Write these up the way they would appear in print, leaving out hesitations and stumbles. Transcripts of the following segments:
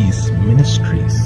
Seas Ministries.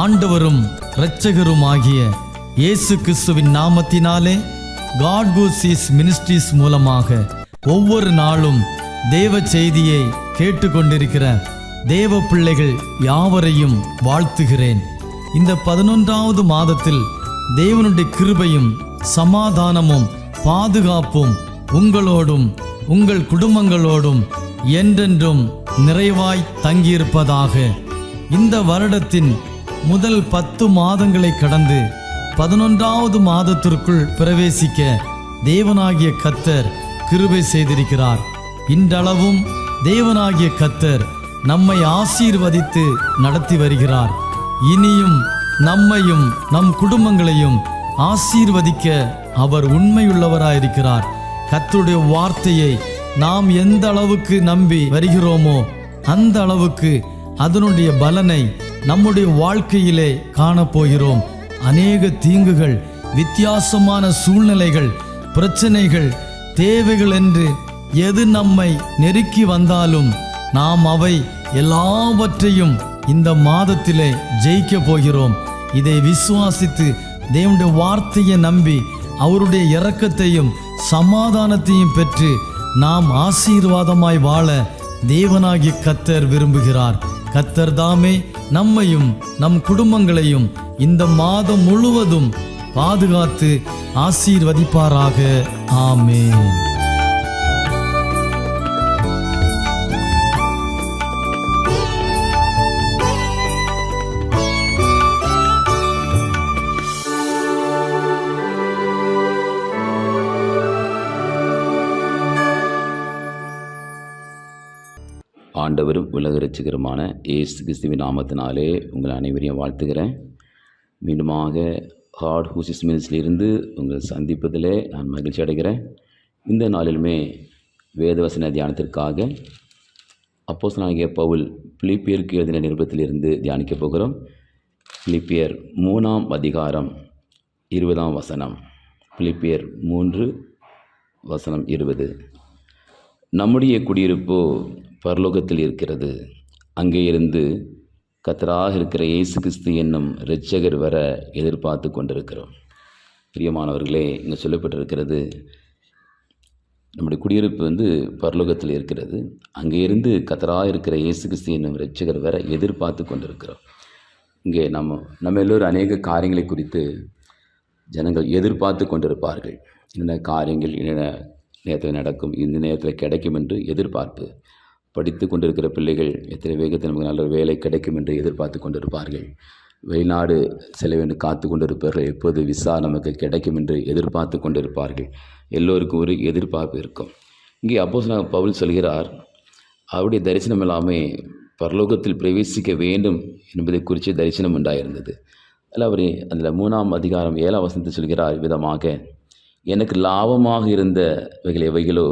ஆண்டவரும் இரட்சகருமாகிய இயேசு கிறிஸ்துவின் நாமத்தினாலே காட் ஹூ சீஸ் மினிஸ்ட்ரீஸ் மூலமாக ஒவ்வொரு நாளும் தேவ செய்தியை கேட்டுக்கொண்டிருக்கிற தேவ பிள்ளைகள் யாவரையும் வாழ்த்துகிறேன். இந்த 11வது மாதத்தில் தேவனுடைய கிருபையும் சமாதானமும் பாதுகாப்பும் உங்களோடும் உங்கள் குடும்பங்களோடும் என்றென்றும் நிறைவாய் தங்கியிருப்பதாக. இந்த வருடத்தின் முதல் 10 மாதங்களை கடந்து 11வது மாதத்திற்குள் பிரவேசிக்க தேவனாகிய கர்த்தர் கிருபை செய்திருக்கிறார். இன்றளவும் தேவனாகிய கர்த்தர் நம்மை ஆசீர்வதித்து நடத்தி வருகிறார். இனியும் நம்மையும் நம் குடும்பங்களையும் ஆசீர்வதிக்க அவர் உண்மையுள்ளவராயிருக்கிறார். கர்த்தருடைய வார்த்தையை நாம் எந்த அளவுக்கு நம்பி வருகிறோமோ அந்த அளவுக்கு அதனுடைய பலனை நம்முடைய வாழ்க்கையிலே காணப்போகிறோம். அநேக தீங்குகள், வித்தியாசமான சூழ்நிலைகள், பிரச்சனைகள், தேவைகள் என்று எது நம்மை நெருக்கி வந்தாலும் நாம் அவை எல்லாவற்றையும் இந்த மாதத்திலே ஜெயிக்க போகிறோம். இதை விசுவாசித்து தேவனுடைய வார்த்தையை நம்பி அவருடைய இரக்கத்தையும் சமாதானத்தையும் பெற்று நாம் ஆசீர்வாதமாய் வாழ தேவனாகிய கர்த்தர் விரும்புகிறார். கர்த்தர் தாமே நம்மையும் நம் குடும்பங்களையும் இந்த மாதம் முழுவதும் பாதுகாத்து ஆசீர்வதிப்பாராக. ஆமென். ஆண்டவரும் உலக இரட்சகருமான இயேசு கிறிஸ்துவின் நாமத்தினாலே உங்கள் அனைவரையும் வாழ்த்துகிறேன். மீண்டுமாக காட் ஹூ சீஸ் மினிஸ்ட்ரியிலிருந்து உங்கள் சந்திப்பதிலே நான் மகிழ்ச்சி அடைகிறேன். இந்த நாளிலுமே வேதவசன தியானத்திற்காக அப்போஸ்தலனாகிய பவுல் பிலிப்பியருக்கு எழுதின நிருபத்திலிருந்து தியானிக்கப் போகிறோம். பிலிப்பியர் 3ஆம் அதிகாரம் 20ஆம் வசனம். பிலிப்பியர் 3 வசனம் 20. நம்முடைய குடியிருப்போ பரலோகத்தில் இருக்கிறது. அங்கே இருந்து கர்த்தராக இருக்கிற இயேசு கிறிஸ்து என்னும் இரட்சகர் வர எதிர்பார்த்து கொண்டிருக்கிறோம். பிரியமானவர்களே, இங்கே சொல்லப்பட்டிருக்கிறது நம்முடைய குடியிருப்பு பரலோகத்தில் இருக்கிறது. அங்கே இருந்து கர்த்தராக இருக்கிற இயேசு கிறிஸ்து என்னும் இரட்சகர் வர எதிர்பார்த்து கொண்டிருக்கிறோம். இங்கே நம்ம எல்லோரும் அநேக காரியங்களை குறித்து ஜனங்கள் எதிர்பார்த்து கொண்டிருப்பார்கள். என்னென்ன காரியங்கள் என்னென்ன நேரத்தில் நடக்கும், இந்த நேரத்தில் கிடைக்கும் என்று எதிர்பார்ப்பு. படித்து கொண்டிருக்கிற பிள்ளைகள் எத்தனை வேகத்தில் நமக்கு நல்ல வேலை கிடைக்கும் என்று எதிர்பார்த்து கொண்டிருப்பார்கள். வெளிநாடு செல்ல வேண்டும் காத்து கொண்டிருப்பார்கள். எப்போது விசா நமக்கு கிடைக்கும் என்று எதிர்பார்த்து கொண்டிருப்பார்கள். எல்லோருக்கும் ஒரு எதிர்பார்ப்பு இருக்கும். இங்கே அப்போஸ்தலனாகிய பவுல் சொல்கிறார், அவருடைய தரிசனம் எல்லாமே பரலோகத்தில் பிரவேசிக்க வேண்டும் என்பதை குறித்து தரிசனம் உண்டாயிருந்தது. அதில் அவர் அதில் 3ஆம் அதிகாரம் 7ஆம் வசனத்தை சொல்கிறார் விதமாக, எனக்கு லாபமாக இருந்தவைகள் எவைகளோ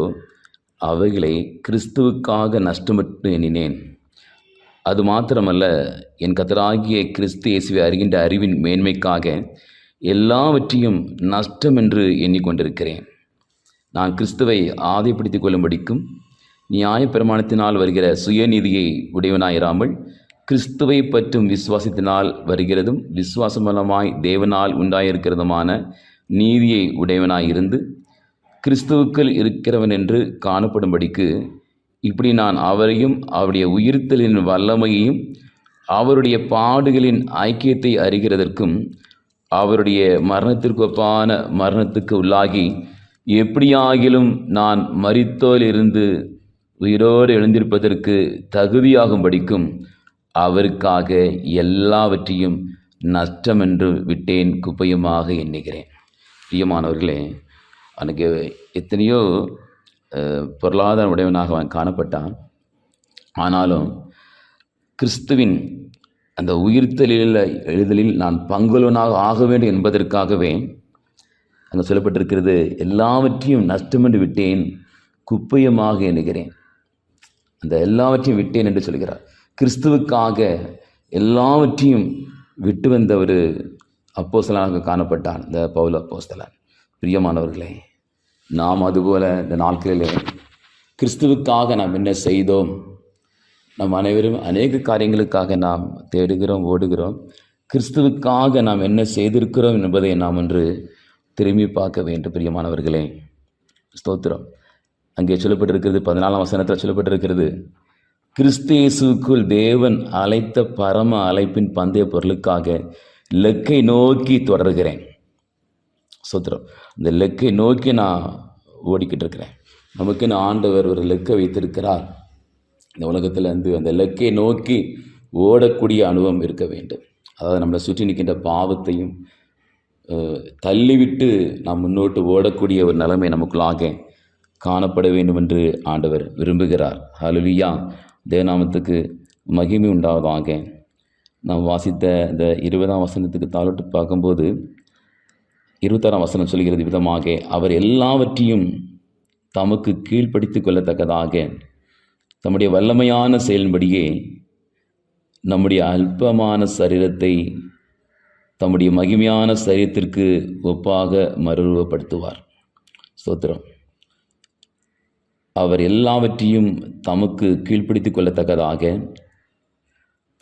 அவைகளை கிறிஸ்துவுக்காக நஷ்டமட்டு எண்ணினேன். அது மாத்திரமல்ல, என் கர்த்தராகிய கிறிஸ்து இயேசுவை அறிகின்ற அறிவின் மேன்மைக்காக எல்லாவற்றையும் நஷ்டம் என்று எண்ணிக்கொண்டிருக்கிறேன். நான் கிறிஸ்துவை ஆதாயப்படுத்திக் கொள்ளும்படிக்கும் நியாயப்பிரமாணத்தினால் வருகிற சுயநீதியை உடையவனாயிராமல் கிறிஸ்துவை பற்றும் விசுவாசத்தினால் வருகிறதும் விசுவாசம் மூலமாய் தேவனால் உண்டாயிருக்கிறதுமான நீதியை உடையவனாயிருந்து கிறிஸ்துவுக்குள் இருக்கிறவன் என்று காணப்படும்படிக்கு இப்படி நான் அவரையும் அவருடைய உயிர்த்தலின் வல்லமையையும் அவருடைய பாடுகளின் ஐக்கியத்தை அறிகிறதற்கும் அவருடைய மரணத்திற்கு ஒப்பான மரணத்துக்கு உள்ளாகி எப்படியாகிலும் நான் மரித்தோரிலிருந்து உயிரோடு எழுந்திருப்பதற்கு தகுதியாகும்படிக்கும் அவருக்காக எல்லாவற்றையும் நஷ்டமென்று விட்டேன், குப்பையுமாக எண்ணுகிறேன். பிரியமானவர்களே, அவனுக்கு எத்தனையோ பொருளாதார உடையவனாக அவன் காணப்பட்டான். ஆனாலும் கிறிஸ்துவின் அந்த எழுதலில் நான் பங்குள்ளவனாக ஆக வேண்டும் என்பதற்காகவே அங்கே சொல்லப்பட்டிருக்கிறது, எல்லாவற்றையும் நஷ்டமென்று விட்டேன், குப்பையமாக எண்ணுகிறேன். அந்த எல்லாவற்றையும் விட்டேன் என்று சொல்கிறார். கிறிஸ்துவுக்காக எல்லாவற்றையும் விட்டு வந்த ஒரு அப்போஸ்தலனாக காணப்பட்டான் இந்த பவுல் அப்போஸ்தலன். பிரியமானவர்களே, நாம் அதுபோல இந்த நாட்களிலே கிறிஸ்துவுக்காக நாம் என்ன செய்தோம்? நம் அனைவரும் அநேக காரியங்களுக்காக நாம் தேடுகிறோம், ஓடுகிறோம். கிறிஸ்துவுக்காக நாம் என்ன செய்திருக்கிறோம் என்பதை நாம் ஒன்று திரும்பி பார்க்க வேண்டும். பிரியமானவர்களே, ஸ்தோத்திரம். அங்கே சொல்லப்பட்டிருக்கிறது, 14ஆம் வசனத்தில் சொல்லப்பட்டிருக்கிறது, கிறிஸ்து இயேசுவுக்குள் தேவன் அழைத்த பரம அழைப்பின் பந்தய பொருளுக்காக லெக்கை நோக்கி தொடர்கிறேன். ஸ்தோத்திரம். அந்த லெக்கை நோக்கி நான் ஓடிக்கிட்டு இருக்கிறேன். நமக்குன்னு ஆண்டவர் ஒரு லெக்கை வைத்திருக்கிறார். இந்த உலகத்தில் அந்த லெக்கை நோக்கி ஓடக்கூடிய அனுபவம் இருக்க வேண்டும். அதாவது நம்மளை சுற்றி நிற்கின்ற பாவத்தையும் தள்ளிவிட்டு நாம் முன்னோட்டு ஓடக்கூடிய ஒரு நிலைமை நமக்குள்ளாக காணப்பட வேண்டும் என்று ஆண்டவர் விரும்புகிறார். ஹல்லேலூயா. தேவநாமத்துக்கு மகிமை உண்டாவதாக. நாம் வாசித்த இந்த 20ஆம் வசனத்துக்கு தாளோட்டு பார்க்கும்போது 26ஆம் வசனம் சொல்கிறது விதமாக, அவர் எல்லாவற்றையும் தமக்கு கீழ்ப்படுத்திக் கொள்ளத்தக்கதாக தம்முடைய வல்லமையான செயலின்படியே நம்முடைய அல்பமான சரீரத்தை தம்முடைய மகிமையான சரீரத்திற்கு ஒப்பாக மறுரூபப்படுத்துவார். ஸ்தோத்திரம். அவர் எல்லாவற்றையும் தமக்கு கீழ்ப்படுத்திக் கொள்ளத்தக்கதாக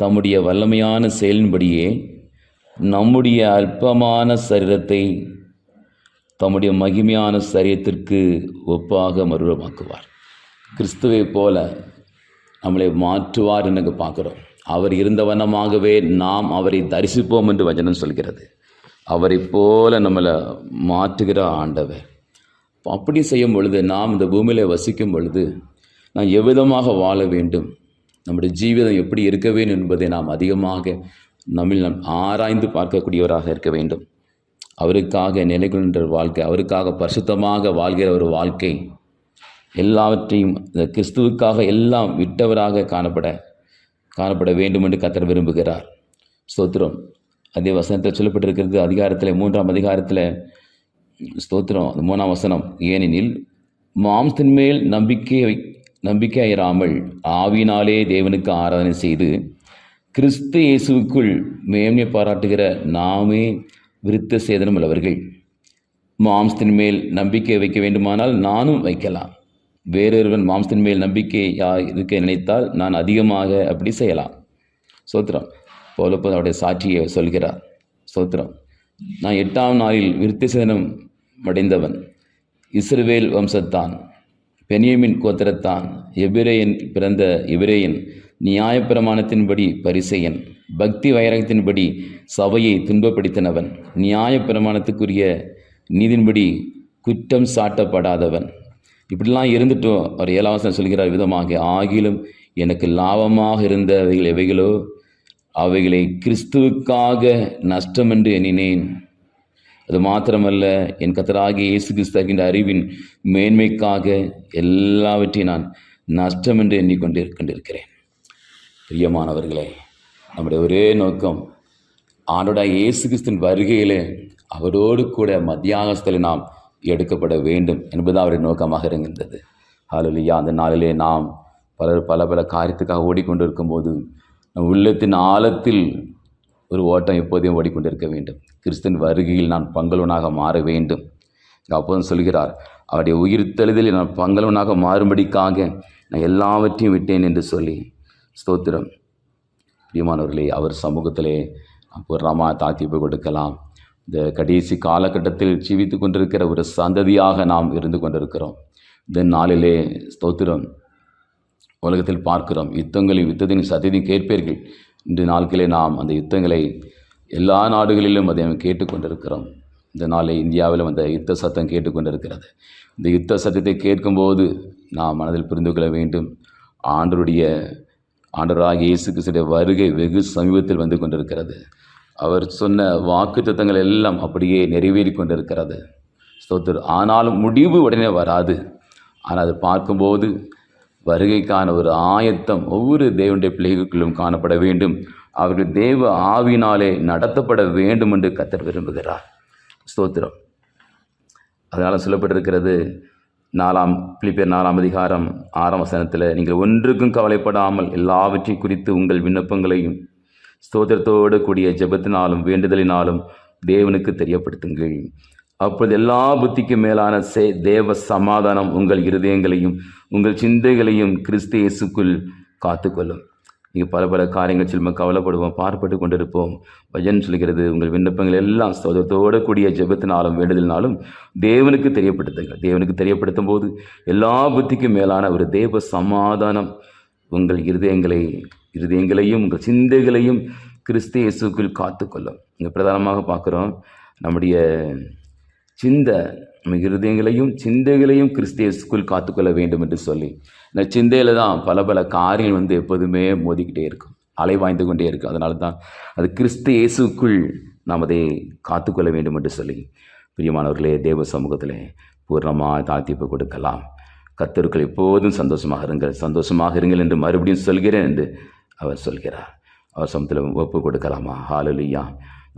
தம்முடைய வல்லமையான செயலின்படியே நம்முடைய அல்பமான சரீரத்தை தம்முடைய மகிமையான சரீரத்திற்கு ஒப்பாக மறுரூபமாக்குவார். கிறிஸ்துவை போல நம்மளை மாற்றுவார் என்று பார்க்குறோம். அவர் இருந்த வண்ணமாகவே நாம் அவரை தரிசிப்போம் என்று வசனம் சொல்கிறது. அவரை போல நம்மளை மாற்றுகிற ஆண்டவர். அப்படி செய்யும் பொழுது, நாம் இந்த பூமியில் வசிக்கும் பொழுது நாம் எவ்விதமாக வாழ வேண்டும், நம்முடைய ஜீவிதம் எப்படி இருக்க வேண்டும் என்பதை நாம் அதிகமாக நாம் ஆராய்ந்து பார்க்கக்கூடியவராக இருக்க வேண்டும். அவருக்காக நிலை கொண்ட வாழ்க்கை, அவருக்காக பரிசுத்தமாக வாழ்கிற ஒரு வாழ்க்கை, எல்லாவற்றையும் இந்த கிறிஸ்துவுக்காக எல்லாம் விட்டவராக காணப்பட வேண்டும் என்று கர்த்தர் விரும்புகிறார். ஸ்தோத்திரம். அதே வசனத்தில் சொல்லப்பட்டிருக்கிறது, அதிகாரத்தில் 3ஆம் அதிகாரத்தில் ஸ்தோத்திரம் 3ஆம் வசனம், ஏனெனில் மாம்சத்தின் மேல் நம்பிக்கையிராமல் ஆவியினாலே தேவனுக்கு ஆராதனை செய்து கிறிஸ்து இயேசுவுக்குள் மேன்மை பாராட்டுகிற நாமே விருத்த சேதனம் உள்ளவர்கள். மாம்சத்தின் மேல் நம்பிக்கை வைக்க வேண்டுமானால் நானும் வைக்கலாம். வேறொருவன் மாம்சத்தின் மேல் நம்பிக்கையாக இருக்க நினைத்தால் நான் அதிகமாக அப்படி செய்யலாம். ஸ்தோத்திரம். பவுல் அவருடைய சாட்சியை சொல்கிறார். ஸ்தோத்திரம். நான் 8ஆம் நாளில் விருத்த சேதனம் அடைந்தவன். இஸ்ரவேல் வம்சத்தான், பென்யமீன் கோத்திரத்தான், எபிரேயன் பிறந்த எபிரேயன், நியாயப்பிரமாணத்தின்படி பரிசேயன், பக்தி வைராகத்தின்படி சபையை துன்பப்படுத்தினவன், நியாயப்பிரமாணத்துக்குரிய நீதின்படி குற்றம் சாட்டப்படாதவன். இப்படிலாம் இருந்துட்டோம். அவர் 7ஆம் வசனம் சொல்கிறார் விதமாக, ஆகிலும் எனக்கு லாபமாக இருந்தவைகள் எவைகளோ அவைகளை கிறிஸ்துவுக்காக நஷ்டம் என்று எண்ணினேன். அது மாத்திரமல்ல, என் கர்த்தராகிய இயேசு கிறிஸ்து என்கின்ற அறிவின் மேன்மைக்காக எல்லாவற்றையும் நான் நஷ்டம் என்று எண்ணிக்கொண்டிருக்கிறேன். பிரியமானவர்களே, நம்முடைய ஒரே நோக்கம் ஆண்டவராகிய இயேசு கிறிஸ்துவின் வருகையிலே அவரோடு கூட மத்தியாகஸ்தலில் நாம் எடுக்கப்பட வேண்டும் என்பது அவருடைய நோக்கமாக இருக்கின்றது. ஹல்லேலூயா. அந்த நாளிலே நாம் பல காரியத்துக்காக ஓடிக்கொண்டிருக்கும் போது நம் உள்ளத்தின் ஆழத்தில் ஒரு ஓட்டம் எப்போதையும் ஓடிக்கொண்டிருக்க வேண்டும். கிறிஸ்துவின் வருகையில் நான் பங்களவனாக மாற வேண்டும். அப்போது சொல்கிறார், அவருடைய உயிர்த்தெழுதலில் நான் பங்களவனாக மாறும்படிக்காக நான் எல்லாவற்றையும் விட்டேன் என்று சொல்லி. ஸ்தோத்திரம். பிரியமானவர்களே, அவர் சமூகத்திலே பூர்ணமாக தாழ்த்தி போய் கொடுக்கலாம். இந்த கடைசி காலகட்டத்தில் ஜீவித்து கொண்டிருக்கிற ஒரு சந்ததியாக நாம் இருந்து கொண்டிருக்கிறோம். இந்த நாளிலே ஸ்தோத்திரம், உலகத்தில் பார்க்கிறோம், யுத்தத்தின் சத்தத்தையும் கேட்பீர்கள். இன்று நாட்களே நாம் அந்த யுத்தங்களை எல்லா நாடுகளிலும் அதை கேட்டுக்கொண்டிருக்கிறோம். இந்த நாளில் இந்தியாவிலும் அந்த யுத்த சத்தம் கேட்டுக்கொண்டிருக்கிறது. இந்த யுத்த சத்தத்தை கேட்கும்போது நாம் மனதில் புரிந்து கொள்ள வேண்டும், ஆண்டவராகிய இயேசு கிறிஸ்துவின் வருகை வெகு சமீபத்தில் வந்து கொண்டிருக்கிறது. அவர் சொன்ன வாக்குத்தத்தங்கள் எல்லாம் அப்படியே நிறைவேறி கொண்டிருக்கிறது. ஸ்தோத்திரம். ஆனாலும் முடிவு உடனே வராது. ஆனால் அதை பார்க்கும்போது வருகைக்கான ஒரு ஆயத்தம் ஒவ்வொரு தேவனுடைய பிள்ளைகளுக்கும் காணப்பட வேண்டும். அவர்கள் தேவ ஆவியினாலே நடத்தப்பட வேண்டும் என்று கர்த்தர் விரும்புகிறார். ஸ்தோத்திரம். அதனால் சொல்லப்பட்டிருக்கிறது பிலிப்பியர் 4:6 நீங்கள் ஒன்றுக்கும் கவலைப்படாமல் எல்லாவற்றையும் குறித்து உங்கள் விண்ணப்பங்களையும் ஸ்தோத்திரத்தோடு கூடிய ஜெபத்தினாலும் வேண்டுதலினாலும் தேவனுக்கு தெரியப்படுத்துங்கள். அப்பொழுது எல்லா புத்திக்கும் மேலான தேவ சமாதானம் உங்கள் இருதயங்களையும் உங்கள் சிந்தைகளையும் கிறிஸ்து இயேசுக்குள் காத்துக்கொள்ளும். நீங்கள் பல காரியங்கள் சில கவலைப்படுவோம், பார்ப்பட்டு கொண்டிருப்போம். வசனம் சொல்கிறது, உங்கள் விண்ணப்பங்கள் எல்லாம் ஸ்தோத்திரத்தோடு கூடிய ஜெபத்தினாலும் வேண்டுதலினாலும் தேவனுக்கு தெரியப்படுத்துங்கள். தேவனுக்கு தெரியப்படுத்தும் போது எல்லா புத்திக்கும் மேலான ஒரு தேவ சமாதானம் உங்கள் இருதயங்களையும் உங்கள் சிந்தைகளையும் கிறிஸ்து இயேசுக்குள் காத்துக்கொள்ளும். இங்கே பிரதானமாக பார்க்குறோம், நம்முடைய நம்ம இருதயங்களையும் சிந்தைகளையும் கிறிஸ்து இயேசுக்குள் காத்துக்கொள்ள வேண்டும் என்று சொல்லி, இந்த சிந்தையில் தான் பல காரியங்கள் எப்போதுமே மோதிக்கிட்டே இருக்கும், அலைவாய்ந்து கொண்டே இருக்கும். அதனால தான் அது கிறிஸ்து இயேசுக்குள் நாம் அதை காத்துக்கொள்ள வேண்டும் என்று சொல்லி, பிரியமானவர்களே, தேவ சமூகத்தில் பூர்ணமாக தாழ்த்திப்பு கொடுக்கலாம். கர்த்தருக்குள் எப்போதும் சந்தோஷமாக இருங்கள் என்று மறுபடியும் சொல்கிறேன் என்று அவர் சொல்கிறார். அவர் சமூகத்தில் ஒப்பு கொடுக்கலாமா? ஹல்லேலூயா.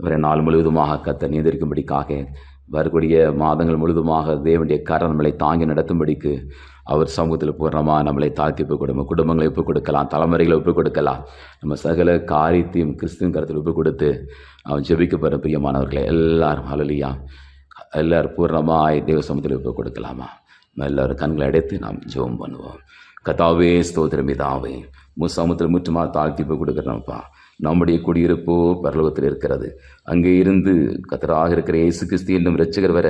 இவரை நாள் முழுவதுமாக கர்த்தர் நியந்திரிக்கும்படிக்காக, வரக்கூடிய மாதங்கள் முழுவதுமாக தேவனுடைய கரம் நம்மளை தாங்கி நடத்தும்படிக்கு அவர் சமூகத்தில் பூர்ணமாக நம்மளை தாழ்த்தி குடும்பங்களை ஒப்புக் கொடுக்கலாம், தலைமுறைகளை ஒப்புக் கொடுக்கலாம். நம்ம சகல காரியத்தையும் கிறிஸ்துவின் கரத்தில் ஒப்புக் கொடுத்து அவன் ஜெபிக்கப்படுற பிரியமானவர்களை எல்லாரும் ஹல்லேலூயா எல்லாரும் பூர்ணமாக தேவ சமூகத்தில் ஒப்புக் கொடுக்கலாமா? நம்ம எல்லோரும் கண்களை அடைத்து நாம் ஜெபம் பண்ணுவோம். கர்த்தாவே, ஸ்தோத்திரம் பிதாவே, சமூகத்தில் முற்றுமாக தாழ்த்தி கொடுக்குறோம்ப்பா. நம்முடைய குடியிருப்போ பரலோகத்தில் இருக்கிறது. அங்கே இருந்து கர்த்தராக இருக்கிற இயேசு கிறிஸ்து என்னும் இரட்சகர் வர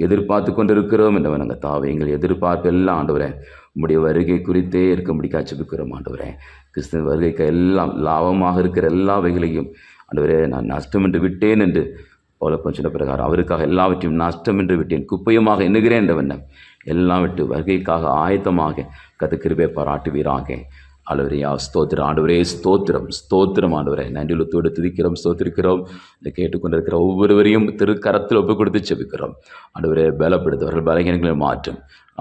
எதிர்பார்த்து கொண்டிருக்கிறோம் என்றவன் நாங்கள் தாவே, எங்கள் எதிர்பார்ப்பு எல்லாம் ஆண்டவரே உம்முடைய வருகை குறித்தே இருக்கும்படி காட்சிப்பிக்கிறோம். ஆண்டவரே, கிறிஸ்துவின் வருகைக்கு எல்லாம் லாபமாக இருக்கிற எல்லா வகைகளையும் ஆண்டவரே நான் நஷ்டம் என்று விட்டேன் என்று பவுல் சொன்ன பிரகாரம் அவருக்காக எல்லாவற்றையும் நஷ்டம் என்று விட்டேன், குப்பையுமாக எண்ணுகிறேன் என்றவன் எல்லாம் விட்டு வருகைக்காக ஆயத்தமாக கர்த்தர் கிருபை பாராட்டுவீராக. ஆண்டவரே, ஸ்தோத்திரம் ஆண்டவரே, ஸ்தோத்திரம் ஆண்டவரே, நன்றியுள்ளத்தோடு துதிக்கிறோம், ஸ்தோத்திரிக்கிறோம். இதை கேட்டுக்கொண்டிருக்கிற ஒவ்வொருவரையும் திருக்கரத்தில் ஒப்புக் கொடுத்து செபிக்கிறோம். ஆண்டவரே, பலப்படுத்துவர்கள் பலகீனங்களை மாற்றும்,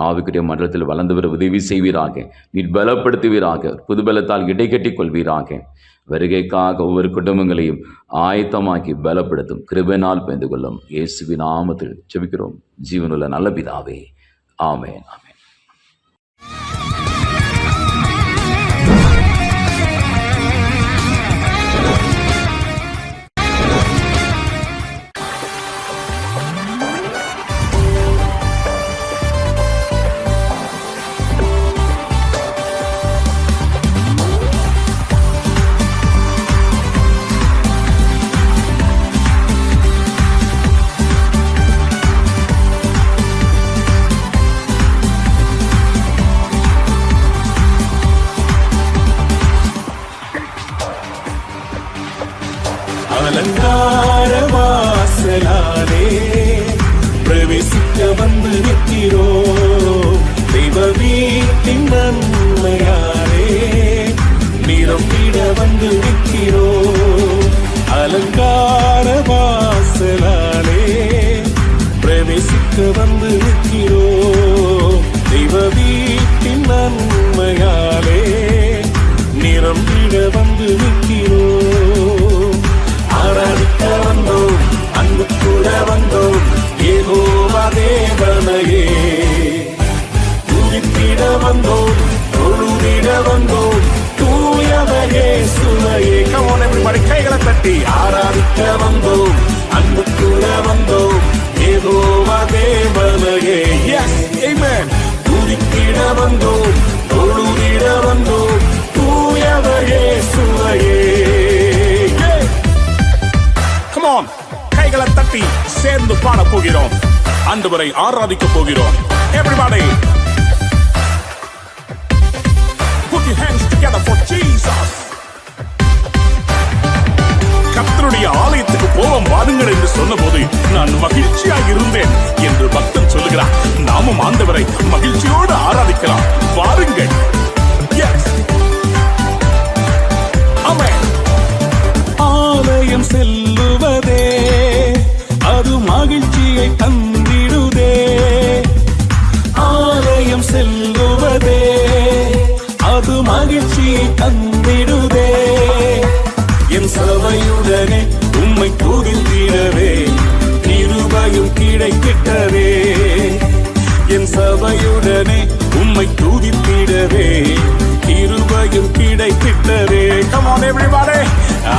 ஆவிக்குரிய மண்டலத்தில் வளர்ந்தவர் உதவி செய்வீராக, நீர் பலப்படுத்துவீராக, புதுபலத்தால் இடைக்கட்டிக் கொள்வீராக. வருகைக்காக ஒவ்வொரு குடும்பங்களையும் ஆயத்தமாக்கி பலப்படுத்தும் கிருபையினால் பயந்து கொள்ளும். இயேசுவின் நாமத்தில் செபிக்கிறோம் ஜீவனுள்ள நல்ல பிதாவே, ஆமென். அலங்கார வாசலாலே பிரவேசிக்க வந்து நிற்கிறோம். தெய்வ வீட்டின் நன்மையாலே நிரம்பிட வந்து நிற்கிறோம். அலங்கார வாசலாலே பிரவேசிக்க வந்து நிற்கிறோம். தெய்வ வீட்டின் நன்மையாலே நிரம்பிட வந்து நிற்கிறோம். ஆராதிக்க வந்தோம், அன்பு கூட வந்தோம், யெகோவா தேவனையே துதித்திட வந்தோம், தொழுதிட வந்தோம், தூயவர் இயேசுவையே. Come on everybody, கைகளை தட்டி ஆராதிக்க வந்தோம், அன்பு கூட வந்தோம், யெகோவா தேவனையே. Yes, amen. துதித்திட வந்தோம், தொழுதிட வந்தோம், தூயவர் இயேசுவையே. கைகளை தட்டி சேர்ந்து பாட போகிறோம், ஆண்டவரை ஆராதிக்க போகிறோம். Everybody put your hands together for Jesus. கர்த்தருடைய ஆலயத்துக்கு போவோம் வாருங்கள் என்று சொன்னபோது நான் மகிழ்ச்சியாக இருந்தேன் என்று பக்தன் சொல்லுகிறார். நாமும் ஆண்டவரை மகிழ்ச்சியோடு ஆராதிக்கலாம், வாருங்கள். Yes, amen. ஆலயம் செல்லுவதே அது மகிழ்ச்சியை தந்திடுதே. ஆலயம் செல்லுவதே தந்திடுதே. என் சபையுடனே உம்மை துதித்திடவே கிருபையும் கிடைத்திட்டதே. என் சபையுடனே உம்மை துதித்திடவே கிருபையும் கிடைத்திட்டதே. Come on everybody.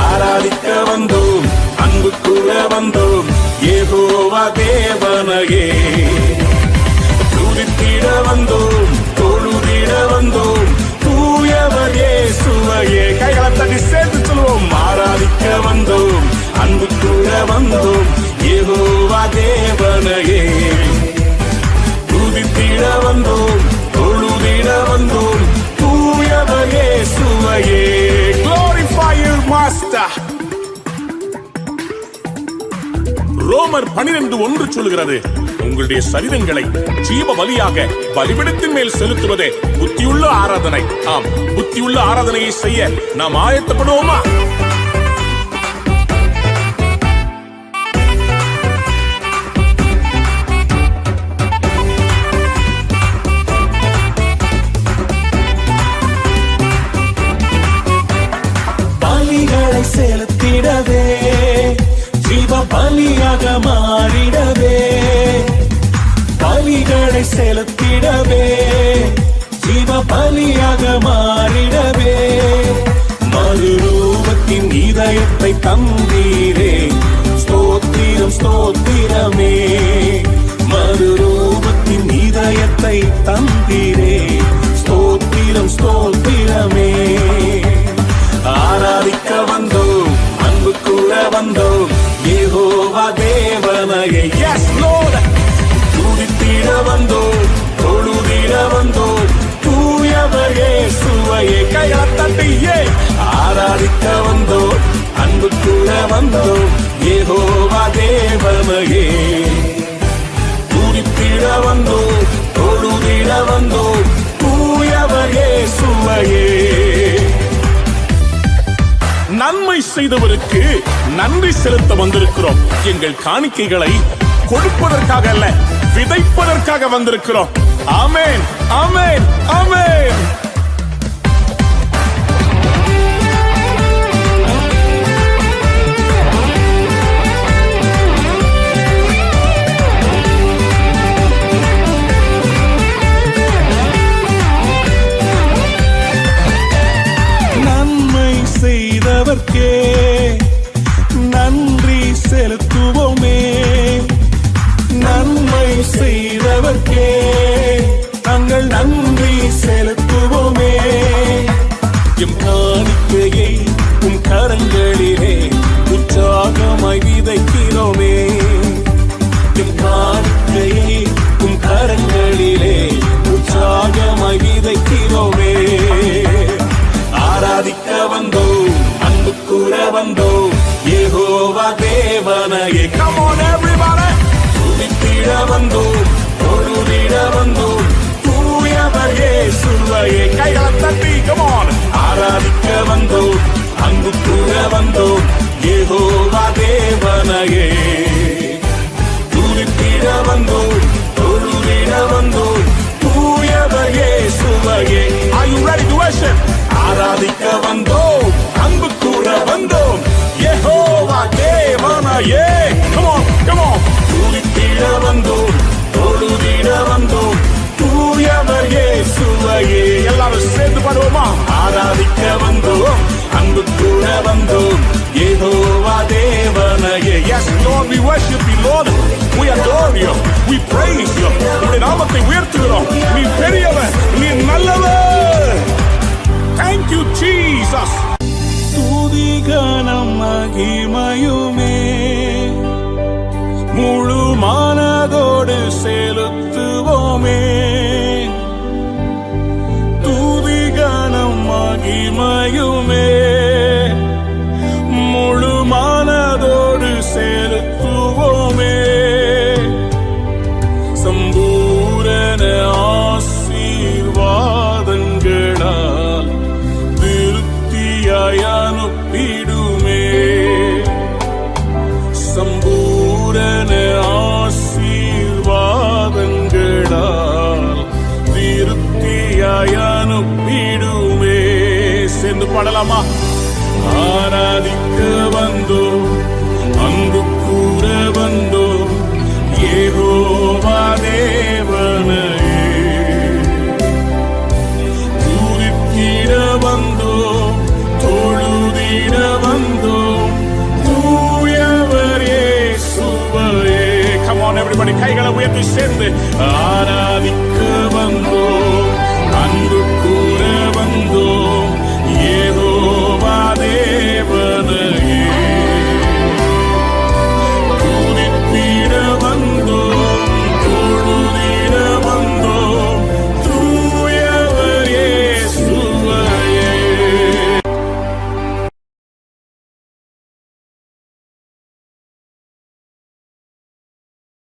ஆராதிக்க வந்தோம், அன்பு கூற வந்தோம், யெகோவா தேவனையே. துதித்திட வந்தோம், தொழுதிட வந்தோம், தூயவர் இயேசுவையே. கைகளை தட்டி சேர்த்து சொல்வோம். ஆராதிக்க வந்தோம், அன்பு கூற வந்தோம், யெகோவா தேவனையே. துதித்திட வந்தோம், தொழுதிட வந்தோம், தூயவர் இயேசுவையே. Glorify your master. ரோமர் 12:1 சொல்கிறது, உங்களுடைய சரீரங்களை ஜீவ பலியாக பலிபீடத்தின் மேல் செலுத்துவதே புத்தியுள்ள ஆராதனை. ஆம், புத்தியுள்ள ஆராதனையை செய்ய நாம் ஆயத்தப்படுவோமா? பலிகளை செலுத்திடவே, ஜீவ பலியாக மாறிடவே. பலிகளை செலுத்திடவே, ஜீவ பலியாக மாறிடவே. மறுரூபத்தின் இதயத்தை தந்தீரே, ஸ்தோத்திரம் ஸ்தோத்திரமே. மறுரூபத்தின் இதயத்தை தந்தீரே, ஸ்தோத்திரம் ஸ்தோத்திரமே. ஆராதிக்க வந்தோம், அன்பு கூற வந்தோம், யெகோவா தேவனையே. Yes Lord. துதித்திட வந்தோம், தொழுதிட வந்தோம், தூயவர் இயேசுவையே. கைகளை தட்டியே ஆராதிக்க வந்தோம், அன்பு கூற வந்தோம், யெகோவா தேவனையே. துதித்திட வந்தோம், தொழுதிட வந்தோம், தூயவர் இயேசுவையே. நன்மை செய்தவருக்கு நன்றி செலுத்த வந்திருக்கிறோம். எங்கள் காணிக்கைகளை கொடுப்பதற்காக அல்ல, விதைப்பதற்காக வந்திருக்கிறோம். ஆமென், ஆமென், ஆமென். நன்மை செய்தவர்க்கே நன்றி செலுத்துவோமே. நன்மை செய்தவர்க்கே நாங்கள் நன்றி செலுத்துவோமே. எம் காணிக்கையை உம் கரங்களிலே உற்சாகமாய் விதைக்கிறோமே. எம் காணிக்கையை உம் கரங்களிலே உற்சாகமாய் விதைக்கிறோமே. ஆராதிக்க வந்தோம், அன்பு கூற வந்தோம், யெகோவா தேவனையே. Come on everybody. துதித்திட வந்தோம், தொழுதிட வந்தோம், தூயவர் இயேசுவையே. கைகளை தட்டி come on. ஆராதிக்க வந்தோம், அன்பு கூற வந்தோம், யெகோவா தேவனையே. துதித்திட வந்தோம், தொழுதிட வந்தோம், தூயவர் இயேசுவையே. Are you ready to worship? ஆராதிக்க வந்தோம், அன்பு கூற வந்தோம், யெகோவா தேவனையே. Come on, come on. துதித்திட வந்தோம், தொழுதிட வந்தோம், தூயவர் இயேசுவையே. எல்லாரும் சேர்ந்து பாடுவோமா? ஆராதிக்க வந்தோம், அன்பு கூற வந்தோம், யெகோவா தேவனையே. Yes Lord, we worship you Lord. We adore you. We praise you. உம்முடைய நாமத்தை உயர்த்துகிறோம். நீ பெரியவர், நீ நல்லவர். Thank you Jesus. துதி கனம் மகிமையுமே முழு மனதோடு செலுத்துவோமே. துதி கனம் மகிமையுமே முழு மனதோடு செலுத்துவோமே. சம்பூரண ஆசீர்வாதங்களால் திருப்தியாய் அனுப்பிடுமே. பாடலாமா? ஆராதிக்க வந்தோ, அன்பு கூற வந்தோ, யெகோவா தேவனையே. துதித்திட வந்தோ, தொழுதிட வந்தோ, தூயவர் இயேசுவையே. Come on everybody, கைகளை உயர்த்தி சேர்ந்து ஆராதிக்க